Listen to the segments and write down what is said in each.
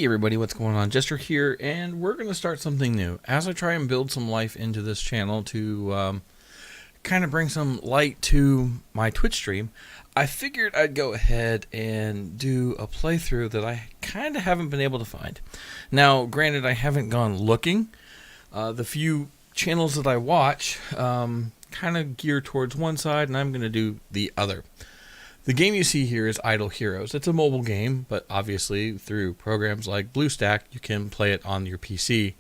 Hey everybody, what's going on? Jester here, and we're going to start something new. As I try and build some life into this channel to kind of bring some light to my Twitch stream, I figured I'd go ahead and do a playthrough that I kind of haven't been able to find. Now, granted, I haven't gone looking. The few channels that I watch kind of gear towards one side, and I'm going to do the other. The game you see here is Idle Heroes. It's a mobile game, but obviously through programs like BlueStack, you can play it on your PC.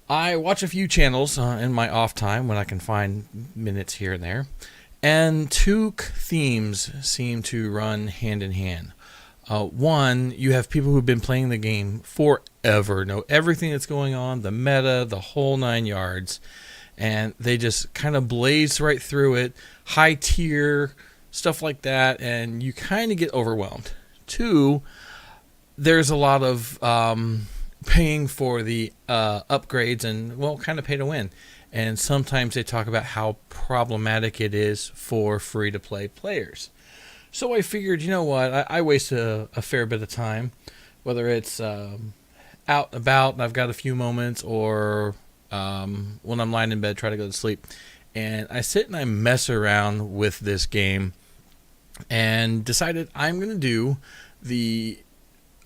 I watch a few channels in my off time when I can find minutes here and there, and two themes seem to run hand in hand. One, you have people who've been playing the game forever, know everything that's going on, the meta, the whole 9 yards, and they just kind of blaze right through it, high tier, stuff like that, and you kind of get overwhelmed. Two, there's a lot of paying for the upgrades and, well, kind of pay to win. And sometimes they talk about how problematic it is for free-to-play players. So I figured, you know what, I waste a fair bit of time, whether it's out and about and I've got a few moments, or when I'm lying in bed trying to go to sleep. And I sit and I mess around with this game and decided I'm going to do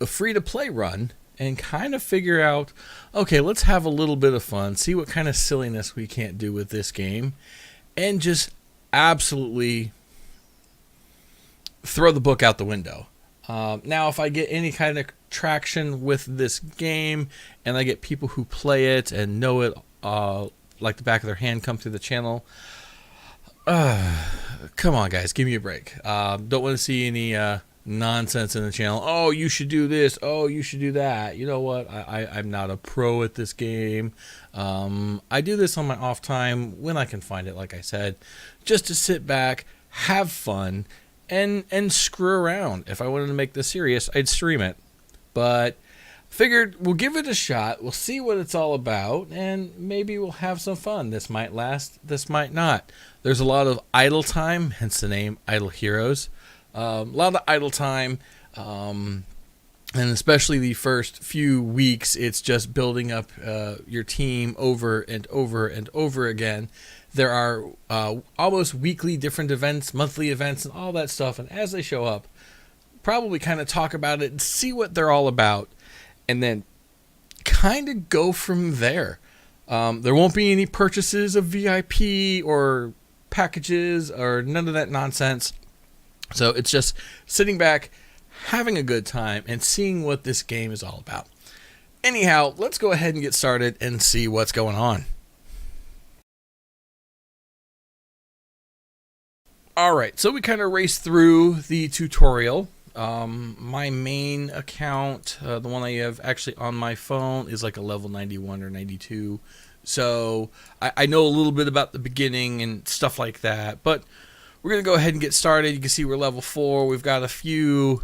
a free-to-play run and kind of figure out, okay, let's have a little bit of fun, see what kind of silliness we can't do with this game, and just absolutely throw the book out the window. Now, if I get any kind of traction with this game and I get people who play it and know it like the back of their hand come through the channel, come on, guys, give me a break. Don't want to see any nonsense in the channel. Oh, you should do this. Oh, you should do that. You know what? I'm not a pro at this game. I do this on my off time when I can find it, like I said, just to sit back, have fun, and screw around. If I wanted to make this serious, I'd stream it. But figured we'll give it a shot. We'll see what it's all about, and maybe we'll have some fun. This might last. This might not. There's a lot of idle time, hence the name Idle Heroes. A lot of idle time, and especially the first few weeks, it's just building up your team over and over and over again. There are almost weekly different events, monthly events, and all that stuff. And as they show up, probably kind of talk about it and see what they're all about, and then kind of go from there. There won't be any purchases of VIP or packages or none of that nonsense. So it's just sitting back, having a good time, and seeing what this game is all about. Anyhow, let's go ahead and get started and see what's going on. Alright, so we kind of raced through the tutorial. My main account, the one I have actually on my phone, is like a level 91 or 92. So I know a little bit about the beginning and stuff like that, but we're going to go ahead and get started. You can see we're level 4. We've got a few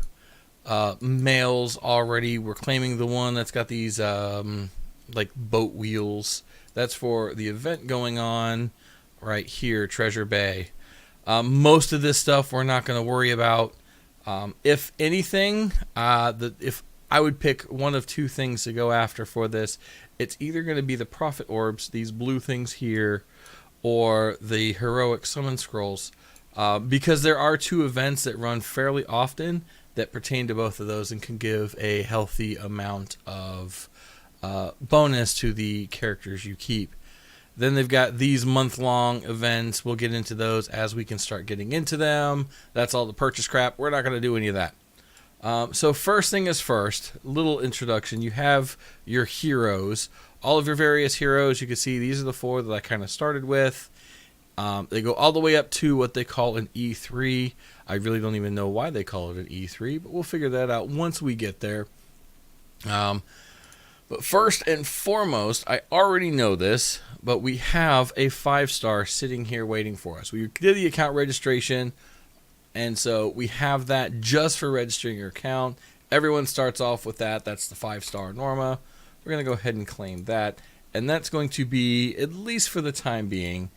males already. We're claiming the one that's got these like boat wheels. That's for the event going on right here, Treasure Bay. Most of this stuff we're not going to worry about. If anything, if I would pick one of two things to go after for this, it's either going to be the Prophet Orbs, these blue things here, or the Heroic Summon Scrolls. Because there are two events that run fairly often that pertain to both of those and can give a healthy amount of bonus to the characters you keep. Then they've got these month-long events. We'll get into those as we can start getting into them. That's all the purchase crap. We're not going to do any of that. So first thing is first, little introduction. You have your heroes. All of your various heroes, you can see these are the 4 that I kind of started with. They go all the way up to what they call an E3. I really don't even know why they call it an E3, but we'll figure that out once we get there. But first and foremost, I already know this, but we have a 5-star sitting here waiting for us. We did the account registration, and so we have that just for registering your account. Everyone starts off with that. That's the 5-star Norma. We're going to go ahead and claim that, and that's going to be, at least for the time being,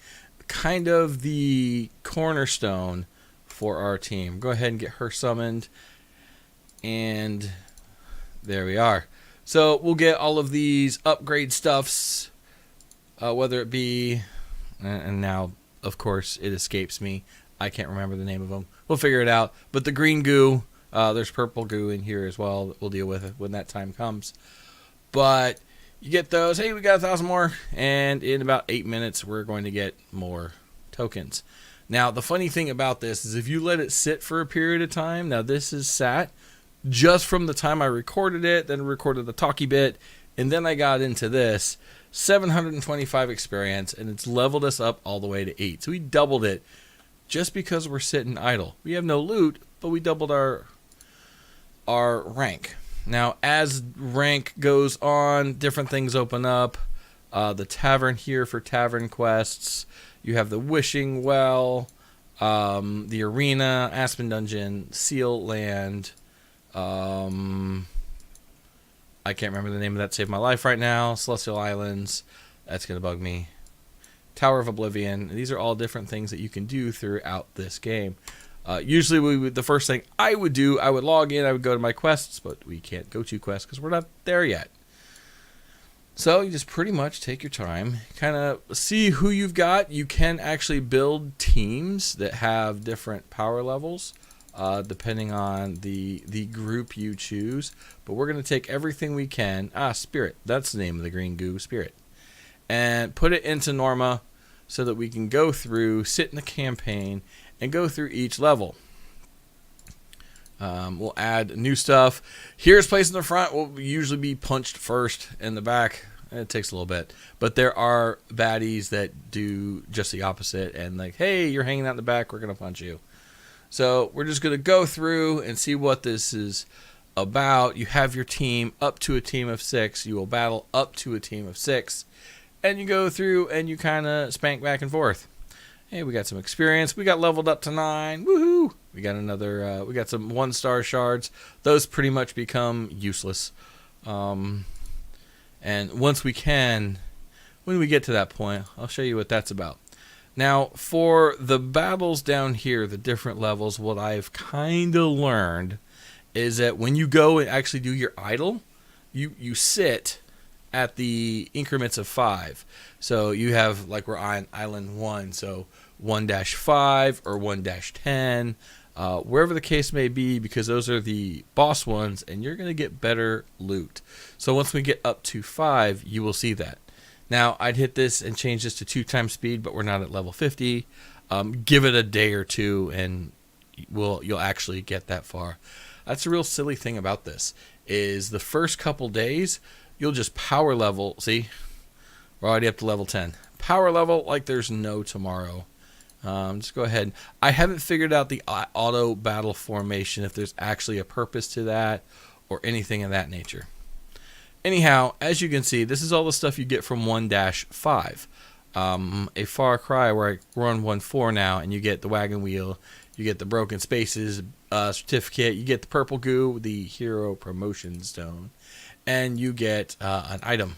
kind of the cornerstone for our team. Go ahead and get her summoned, and There we are. So we'll get all of these upgrade stuffs, whether it be, and now, of course, it escapes me. I can't remember the name of them. We'll figure it out. But the green goo, there's purple goo in here as well that we'll deal with it when that time comes. But you get those. Hey, we got 1,000 more. And in about 8 minutes, we're going to get more tokens. Now, the funny thing about this is if you let it sit for a period of time, now this is sat just from the time I recorded it, then recorded the talkie bit, and then I got into this, 725 experience, and it's leveled us up all the way to 8. So we doubled it just because we're sitting idle. We have no loot, but we doubled our rank. Now, as rank goes on, different things open up. The tavern here for tavern quests. You have the wishing well, the arena, Aspen Dungeon, Seal Land. I can't remember the name of that. Saved my life right now. Celestial Islands. That's going to bug me. Tower of Oblivion. These are all different things that you can do throughout this game. Usually, the first thing I would do, I would log in, I would go to my quests, but we can't go to quests because we're not there yet. So you just pretty much take your time, kind of see who you've got. You can actually build teams that have different power levels, depending on the group you choose. But we're going to take everything we can. Spirit. That's the name of the green goo, Spirit. And put it into Norma so that we can go through, sit in the campaign, and go through each level. We'll add new stuff. Here's place in the front. Will usually be punched first. In the back, it takes a little bit. But there are baddies that do just the opposite. And like, hey, you're hanging out in the back. We're going to punch you. So we're just going to go through and see what this is about. You have your team up to a team of 6. You will battle up to a team of 6. And you go through and you kind of spank back and forth. Hey, we got some experience. We got leveled up to 9. Woohoo! We got another. We got some 1-star shards. Those pretty much become useless. And once we can, when we get to that point, I'll show you what that's about. Now, for the battles down here, the different levels, what I've kind of learned is that when you go and actually do your idle, you sit at the increments of 5. So you have, like, we're on island 1, so 1-5 or 1-10, wherever the case may be, because those are the boss ones, and you're going to get better loot. So once we get up to 5, you will see that. Now, I'd hit this and change this to 2 times speed, but we're not at level 50. Give it a day or two, and you'll actually get that far. That's a real silly thing about this, is the first couple days, you'll just power level. See, we're already up to level 10. Power level like there's no tomorrow. Just go ahead. I haven't figured out the auto battle formation, if there's actually a purpose to that or anything of that nature. Anyhow, as you can see, this is all the stuff you get from 1-5. A Far Cry, where we're on 1-4 now, and you get the wagon wheel, you get the broken spaces certificate, you get the purple goo, the hero promotion stone, and you get an item.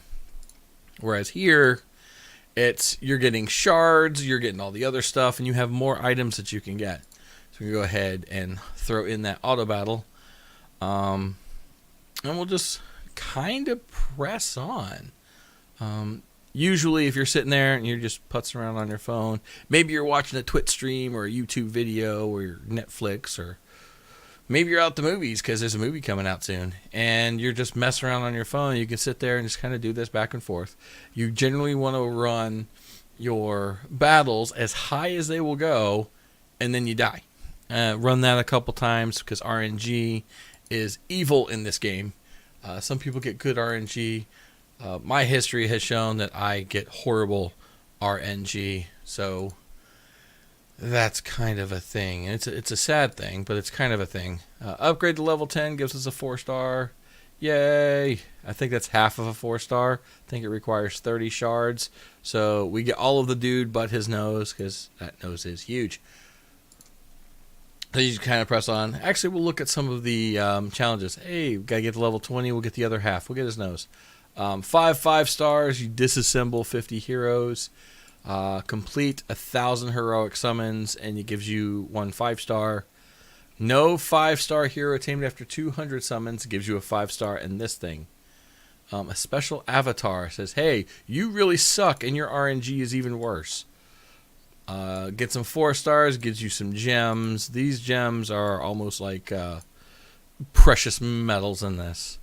Whereas here, you're getting shards, you're getting all the other stuff, and you have more items that you can get. So we go ahead and throw in that auto battle, and we'll just kind of press on. Usually, if you're sitting there and you're just putzing around on your phone, maybe you're watching a Twitch stream or a YouTube video or your Netflix, or maybe you're out at the movies because there's a movie coming out soon, and you're just messing around on your phone. You can sit there and just kind of do this back and forth. You generally want to run your battles as high as they will go, and then you die. Run that a couple times because RNG is evil in this game. Some people get good RNG. My history has shown that I get horrible RNG, so that's kind of a thing. It's a sad thing, but it's kind of a thing. Upgrade to level 10 gives us a 4-star. Yay! I think that's half of a 4-star. I think it requires 30 shards. So we get all of the dude but his nose, because that nose is huge. So you just kind of press on. Actually, we'll look at some of the challenges. Hey, we've got to get to level 20. We'll get the other half. We'll get his nose. 5 stars. You disassemble 50 heroes. Complete 1,000 heroic summons, and it gives you 1 5-star. No 5-star hero attained after 200 summons gives you a 5-star in this thing. A special avatar says, hey, you really suck and your RNG is even worse. Get some 4 stars, gives you some gems. These gems are almost like precious metals in this.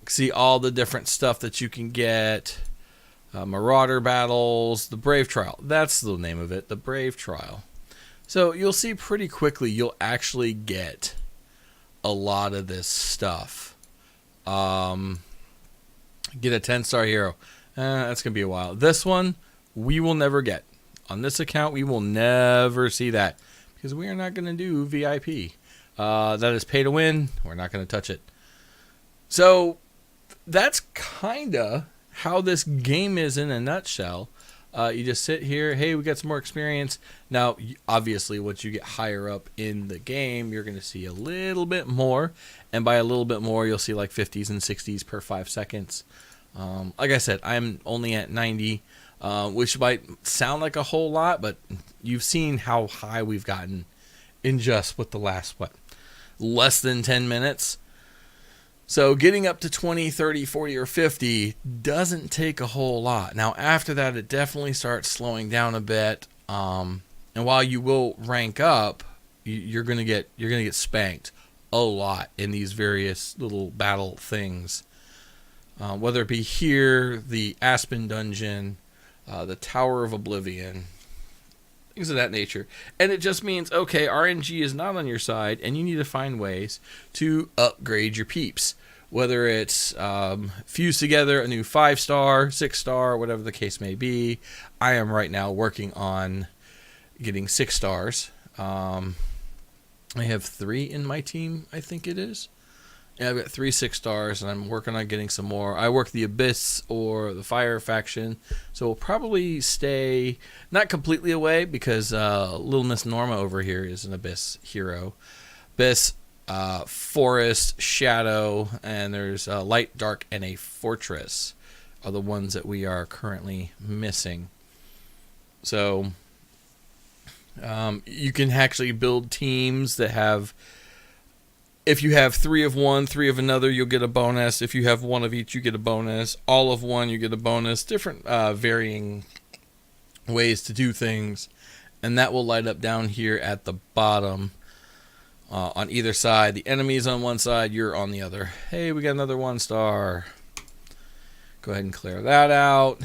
See all the different stuff that you can get. Marauder battles, the Brave Trial. That's the name of it, the Brave Trial. So you'll see pretty quickly you'll actually get a lot of this stuff. Get a 10-star hero. That's going to be a while. This one, we will never get. On this account, we will never see that because we are not going to do VIP. That is pay to win. We're not going to touch it. So that's kind of how this game is in a nutshell. You just sit here, hey, we got some more experience. Now, obviously, once you get higher up in the game, you're going to see a little bit more. And by a little bit more, you'll see like 50s and 60s per 5 seconds. Like I said, I'm only at 90, which might sound like a whole lot, but you've seen how high we've gotten in just with the last, less than 10 minutes. So getting up to 20, 30, 40, or 50 doesn't take a whole lot. Now, after that, it definitely starts slowing down a bit. And while you will rank up, you're gonna get spanked a lot in these various little battle things. Whether it be here, the Aspen Dungeon, the Tower of Oblivion, things of that nature. And it just means, okay, RNG is not on your side, and you need to find ways to upgrade your peeps. Whether it's fuse together a new 5-star, 6-star, whatever the case may be. I am right now working on getting 6 stars. I have 3 in my team, I think it is. Yeah, I've got 3 6-stars, and I'm working on getting some more. I work the Abyss or the Fire faction, so we'll probably stay not completely away because little Miss Norma over here is an Abyss hero. Abyss, Forest, Shadow, and there's Light, Dark, and a Fortress are the ones that we are currently missing. So you can actually build teams that have... If you have 3 of one, 3 of another, you'll get a bonus. If you have 1 of each, you get a bonus. All of one, you get a bonus. Different varying ways to do things. And that will light up down here at the bottom on either side. The enemy's on one side, you're on the other. Hey, we got another 1-star. Go ahead and clear that out.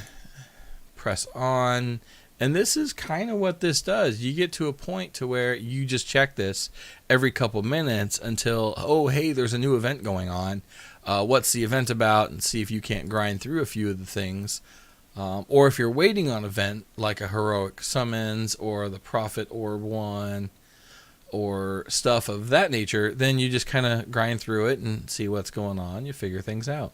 Press on. And this is kind of what this does. You get to a point to where you just check this every couple minutes until, oh, hey, there's a new event going on. What's the event about? And see if you can't grind through a few of the things. Or if you're waiting on an event like a heroic summons or the Prophet Orb one or stuff of that nature, then you just kind of grind through it and see what's going on. You figure things out.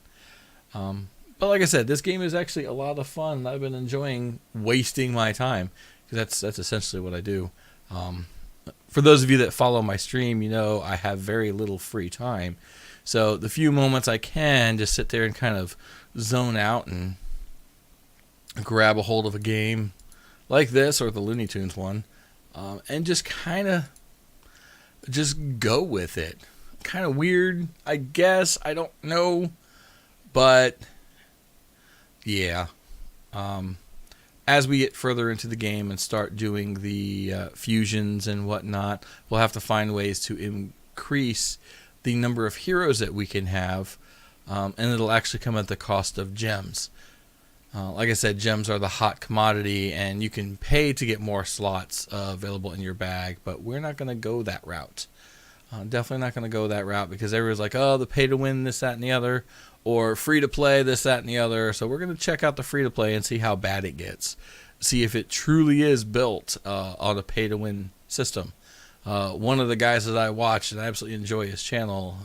But like I said, this game is actually a lot of fun. I've been enjoying wasting my time because that's essentially what I do. For those of you that follow my stream, you know I have very little free time. So the few moments I can, just sit there and kind of zone out and grab a hold of a game like this or the Looney Tunes one, and just kind of just go with it. Kind of weird, I guess. I don't know, but... yeah. As we get further into the game and start doing the fusions and whatnot, we'll have to find ways to increase the number of heroes that we can have, and it'll actually come at the cost of gems. Like I said, gems are the hot commodity, and you can pay to get more slots available in your bag, but we're not going to go that route. Definitely not going to go that route because everyone's like, oh, the pay to win, this, that, and the other. Or free-to-play, this, that, and the other. So we're going to check out the free-to-play and see how bad it gets. See if it truly is built on a pay-to-win system. One of the guys that I watch, and I absolutely enjoy his channel,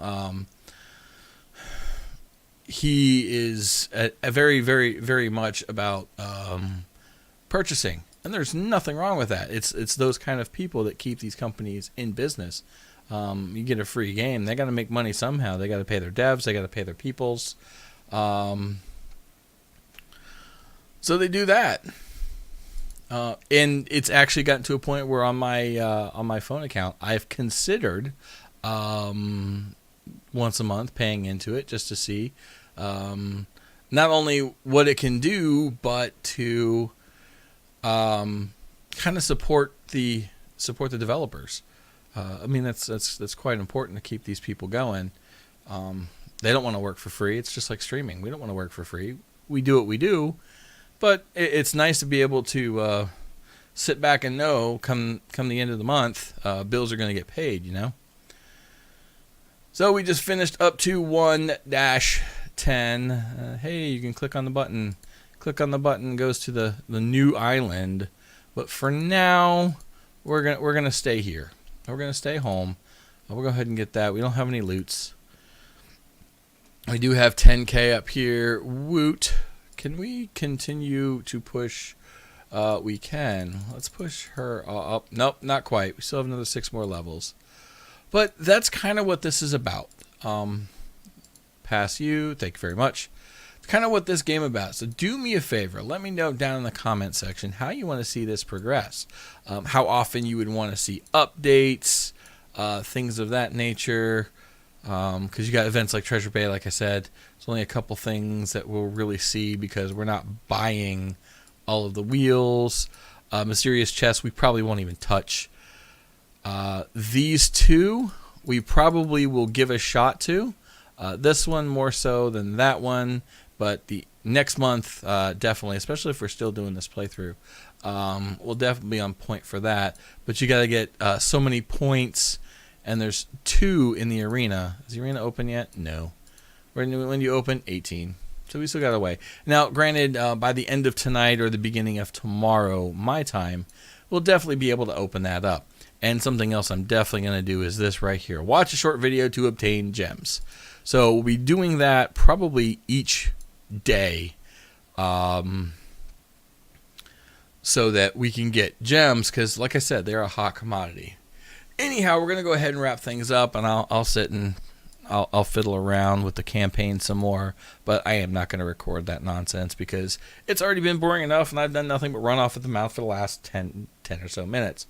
he is a very, very, very much about purchasing. And there's nothing wrong with that. It's those kind of people that keep these companies in business. You get a free game. They got to make money somehow. They got to pay their devs. They got to pay their peoples. So they do that. And it's actually gotten to a point where on my phone account, I've considered once a month paying into it just to see not only what it can do, but to kind of support the developers. I mean, that's quite important to keep these people going. They don't want to work for free. It's just like streaming. We don't want to work for free. We do what we do, but it's nice to be able to sit back and know come the end of the month, bills are going to get paid, you know? So we just finished up to 1-10. Hey, you can click on the button. Click on the button, goes to the new island. But for now, we're gonna stay here. We're gonna stay home. We'll go ahead and get that. We don't have any loots. We do have 10K up here. Woot. Can we continue to push? We can. Let's push her up. Nope, not quite. We still have another 6 more levels. But that's kind of what this is about. Pass you. Thank you very much. It's kind of what this game is about. So do me a favor. Let me know down in the comment section how you want to see this progress. How often you would want to see updates, things of that nature. Because you got events like Treasure Bay, like I said. There's only a couple things that we'll really see because we're not buying all of the wheels. Mysterious chests we probably won't even touch. These two we probably will give a shot to. This one more so than that one, but the next month definitely, especially if we're still doing this playthrough, we'll definitely be on point for that. But you got to get so many points, and there's 2 in the arena. Is the arena open yet? No. When you open? 18. So we still got a way. Now, granted, by the end of tonight or the beginning of tomorrow, my time, we'll definitely be able to open that up. And something else I'm definitely going to do is this right here. Watch a short video to obtain gems. So we'll be doing that probably each day so that we can get gems because, like I said, they're a hot commodity. Anyhow, we're going to go ahead and wrap things up, and I'll sit and I'll fiddle around with the campaign some more, but I am not going to record that nonsense because it's already been boring enough, and I've done nothing but run off at the mouth for the last 10 or so minutes.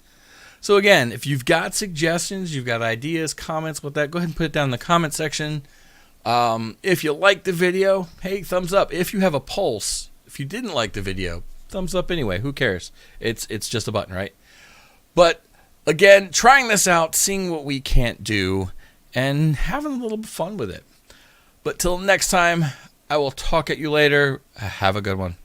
So again, if you've got suggestions, you've got ideas, comments with that, go ahead and put it down in the comment section. If you like the video, hey, thumbs up. If you have a pulse, if you didn't like the video, thumbs up anyway. Who cares? It's just a button, right? But again, trying this out, seeing what we can't do, and having a little fun with it. But till next time, I will talk at you later. Have a good one.